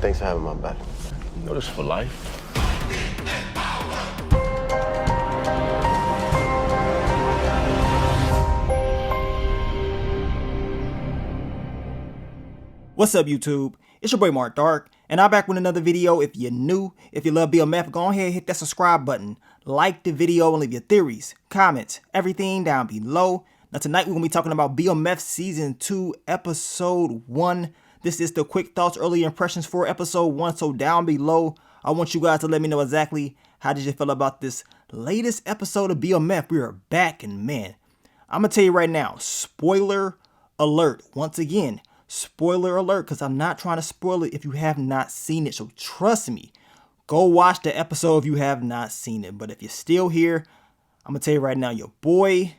Thanks for having my back. You know this for life. What's up, YouTube? It's your boy Mark Dark, and I'm back with another video. If you're new, if you love BMF, go ahead and hit that subscribe button. Like the video and leave your theories, comments, everything down below. Now tonight we're going to be talking about BMF Season 2, Episode 1. This is the quick thoughts, early impressions for Episode 1. So down below, I want you guys to let me know exactly how did you feel about this latest episode of BMF. We are back, and man, I'm going to tell you right now, spoiler alert. Once again, spoiler alert, because I'm not trying to spoil it if you have not seen it. So trust me, go watch the episode if you have not seen it. But if you're still here, I'm going to tell you right now, your boy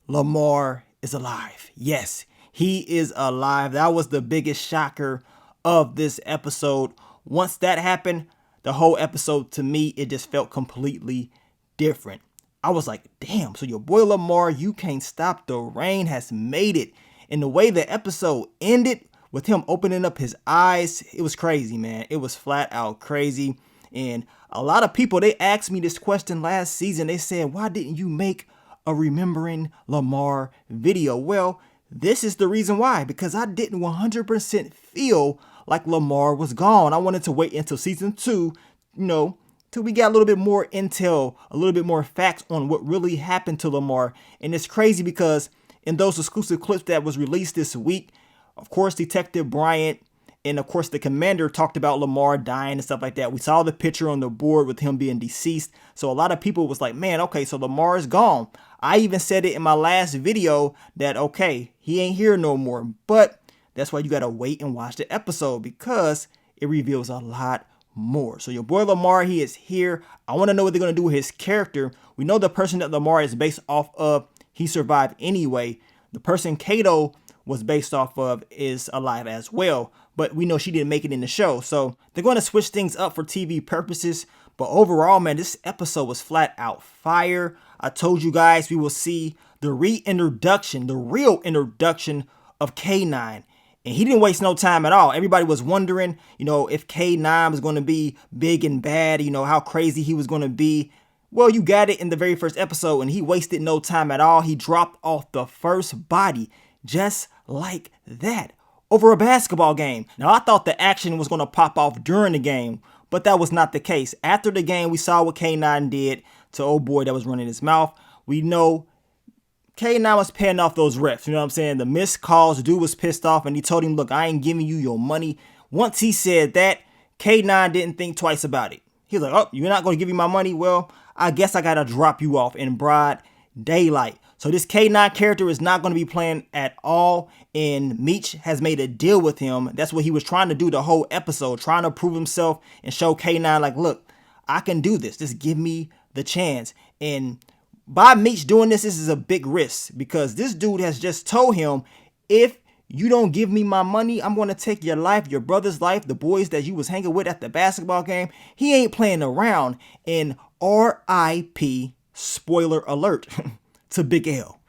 Lamar is alive. Yes, he is alive. That was the biggest shocker of this episode. Once that happened, the whole episode, to me, it just felt completely different. I was like, damn, so your boy Lamar, you can't stop the rain, has made it. And the way the episode ended with him opening up his eyes, it was crazy, man. It was flat out crazy. And a lot of people, they asked me this question last season. They said, why didn't you make a Remembering Lamar video? Well, this is the reason why. Because I didn't 100% feel like Lamar was gone. I wanted to wait until Season 2, till we got a little bit more intel, a little bit more facts on what really happened to Lamar. And it's crazy because in those exclusive clips that was released this week, of course, Detective Bryant and of course the commander talked about Lamar dying and stuff like that. We saw the picture on the board with him being deceased. So a lot of people was like, man, okay, so Lamar is gone. I even said it in my last video that, okay, he ain't here no more. But that's why you got to wait and watch the episode, because it reveals a lot more. So your boy Lamar, he is here. I want to know what they're going to do with his character. We know the person that Lamar is based off of, he survived anyway. The person Kato was based off of is alive as well, but we know she didn't make it in the show. So they're going to switch things up for TV purposes. But overall, man, this episode was flat out fire. I told you guys we will see the reintroduction, the real introduction of K9. And he didn't waste no time at all. Everybody was wondering, if K9 was going to be big and bad, how crazy he was going to be. Well, you got it in the very first episode, and he wasted no time at all. He dropped off the first body just like that over a basketball game. Now, I thought the action was going to pop off during the game, but that was not the case. After the game, we saw what K9 did to old boy that was running his mouth. We know K9 was paying off those refs. You know what I'm saying? The missed calls, dude was pissed off, and he told him, look, I ain't giving you your money. Once he said that, K9 didn't think twice about it. He was like, oh, you're not going to give me my money? Well, I guess I got to drop you off in broad daylight. So this K9 character is not going to be playing at all. And Meech has made a deal with him. That's what he was trying to do the whole episode, trying to prove himself and show K9 like, look, I can do this. Just give me the chance. And by Meech doing this is a big risk, because this dude has just told him, if you don't give me my money, I'm going to take your life, your brother's life, the boys that you was hanging with at the basketball game. He ain't playing around. And R.I.P. spoiler alert to Big L.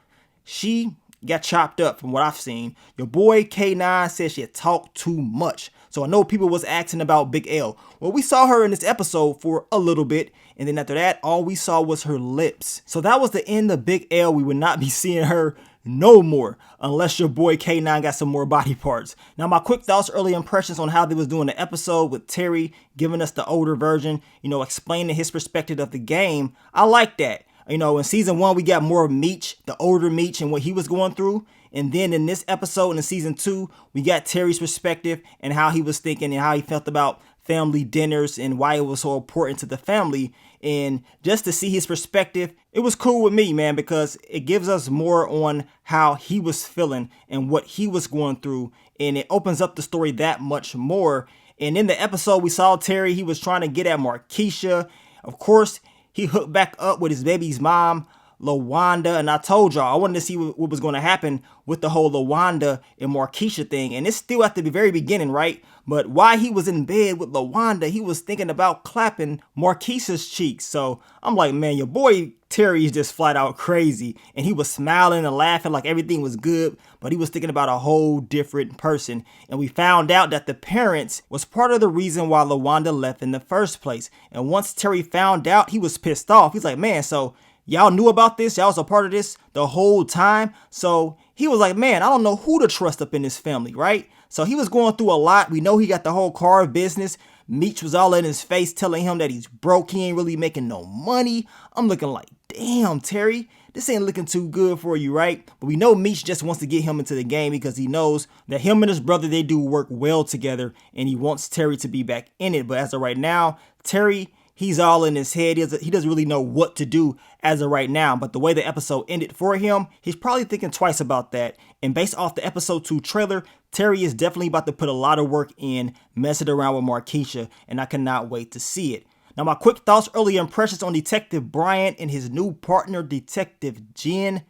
She got chopped up from what I've seen. Your boy K9 said she had talked too much. So I know people was asking about Big L. Well, we saw her in this episode for a little bit. And then after that, all we saw was her lips. So that was the end of Big L. We would not be seeing her no more unless your boy K9 got some more body parts. Now, my quick thoughts, early impressions on how they was doing the episode with Terry giving us the older version, explaining his perspective of the game. I like that. In Season 1, we got more of Meech, the older Meech, and what he was going through. And then in this episode, in Season 2, we got Terry's perspective and how he was thinking and how he felt about family dinners and why it was so important to the family. And just to see his perspective, it was cool with me, man, because it gives us more on how he was feeling and what he was going through. And it opens up the story that much more. And in the episode, we saw Terry, he was trying to get at Marquisha. Of course, he hooked back up with his baby's mom. LaWanda, and I told y'all I wanted to see what was going to happen with the whole LaWanda and Markeisha thing, and it's still at the very beginning, right? But while he was in bed with LaWanda, he was thinking about clapping Markeisha's cheeks. So I'm like, man, your boy Terry is just flat out crazy, and he was smiling and laughing like everything was good, but he was thinking about a whole different person. And we found out that the parents was part of the reason why LaWanda left in the first place. And once Terry found out, he was pissed off. He's like, man, so y'all knew about this? Y'all was a part of this the whole time? So he was like, man, I don't know who to trust up in this family, right? So he was going through a lot. We know he got the whole car business. Meech was all in his face telling him that he's broke. He ain't really making no money. I'm looking like, damn, Terry, this ain't looking too good for you, right? But we know Meech just wants to get him into the game because he knows that him and his brother, they do work well together, and he wants Terry to be back in it. But as of right now, Terry, he's all in his head. He doesn't really know what to do as of right now. But the way the episode ended for him, he's probably thinking twice about that. And based off the episode 2 trailer, Terry is definitely about to put a lot of work in messing around with Markeisha, and I cannot wait to see it. Now, my quick thoughts, early impressions on Detective Bryant and his new partner, Detective Jen.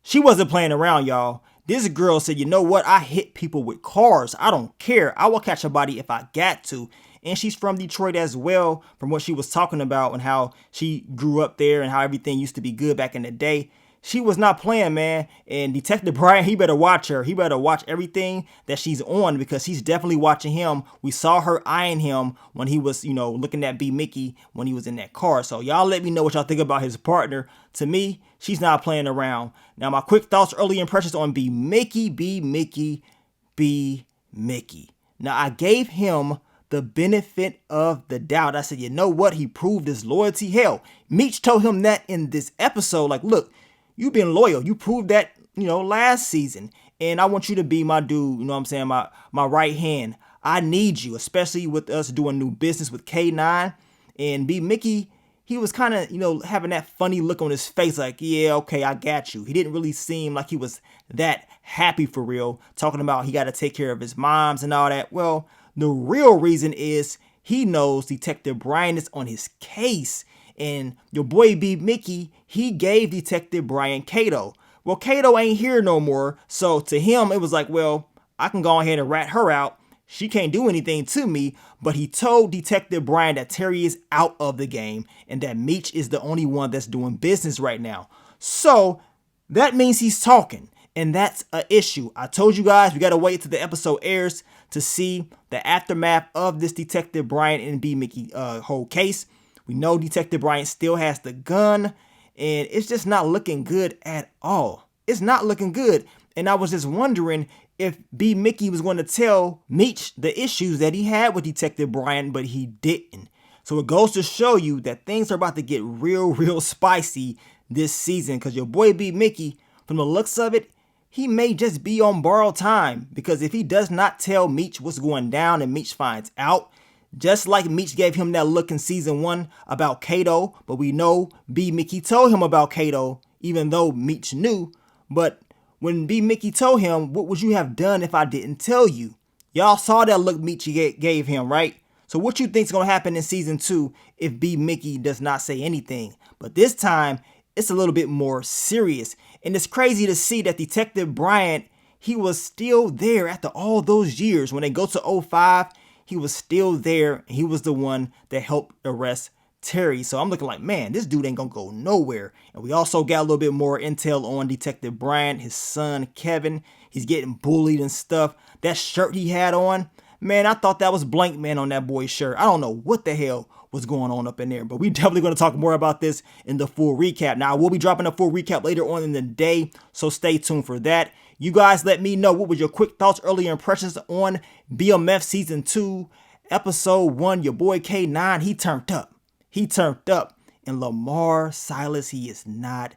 She wasn't playing around, y'all. This girl said, you know what? I hit people with cars. I don't care. I will catch a body if I got to. And she's from Detroit as well, from what she was talking about and how she grew up there and how everything used to be good back in the day. She was not playing, man. And Detective Bryant, he better watch her. He better watch everything that she's on because he's definitely watching him. We saw her eyeing him when he was, looking at B. Mickey when he was in that car. So y'all let me know what y'all think about his partner. To me, she's not playing around. Now, my quick thoughts, early impressions on B. Mickey. Now, I gave him the benefit of the doubt. I said, you know what? He proved his loyalty. Hell, Meech told him that in this episode. Like, look, you've been loyal. You proved that, last season. And I want you to be my dude, my right hand. I need you, especially with us doing new business with K9. And B. Mickey, he was kind of, having that funny look on his face like, yeah, okay, I got you. He didn't really seem like he was that happy for real, talking about he got to take care of his moms and all that. Well, the real reason is he knows Detective Bryant is on his case. And your boy B. Mickey, he gave Detective Bryant Kato. Well, Kato ain't here no more. So to him, it was like, well, I can go ahead and rat her out. She can't do anything to me. But he told Detective Bryant that Terry is out of the game and that Meech is the only one that's doing business right now. So that means he's talking. And that's an issue. I told you guys we got to wait till the episode airs to see the aftermath of this Detective Bryant and B. Mickey whole case. We know Detective Bryant still has the gun, and it's just not looking good at all. It's not looking good. And I was just wondering if B. Mickey was going to tell Meech the issues that he had with Detective Bryant, but he didn't. So it goes to show you that things are about to get real spicy this season, because your boy B. Mickey, from the looks of it, he may just be on borrowed time, because if he does not tell Meech what's going down and Meech finds out, just like Meech gave him that look in season 1 about Kato, but we know B. Mickey told him about Kato, even though Meech knew. But when B. Mickey told him, what would you have done if I didn't tell you? Y'all saw that look Meech gave him, right? So what you think's going to happen in season 2 if B. Mickey does not say anything? But this time, it's a little bit more serious. And it's crazy to see that Detective Bryant, he was still there after all those years. When they go to 05, he was still there. He was the one that helped arrest Terry. So I'm looking like, man, this dude ain't gonna go nowhere. And we also got a little bit more intel on Detective Bryant, his son, Kevin. He's getting bullied and stuff. That shirt he had on, man, I thought that was Blank Man on that boy's shirt. I don't know what the hell was going on up in there, but we definitely going to talk more about this in the full recap. Now, I will be dropping a full recap later on in the day, so stay tuned for that. You guys let me know what was your quick thoughts, early impressions on BMF Season 2, Episode 1. Your boy K9, he turned up. He turned up. And Lamar Silas, he is not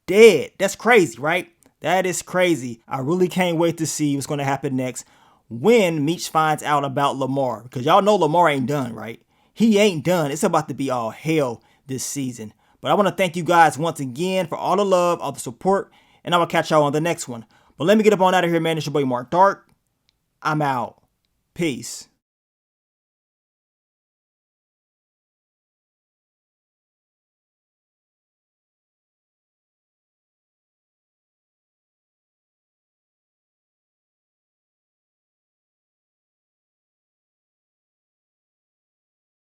dead. That's crazy, right? That is crazy. I really can't wait to see what's going to happen next when Meech finds out about Lamar. Because y'all know Lamar ain't done, right? He ain't done. It's about to be all hell this season. But I want to thank you guys once again for all the love, all the support, and I will catch y'all on the next one. But let me get up on out of here, man. It's your boy Mark Dark. I'm out. Peace.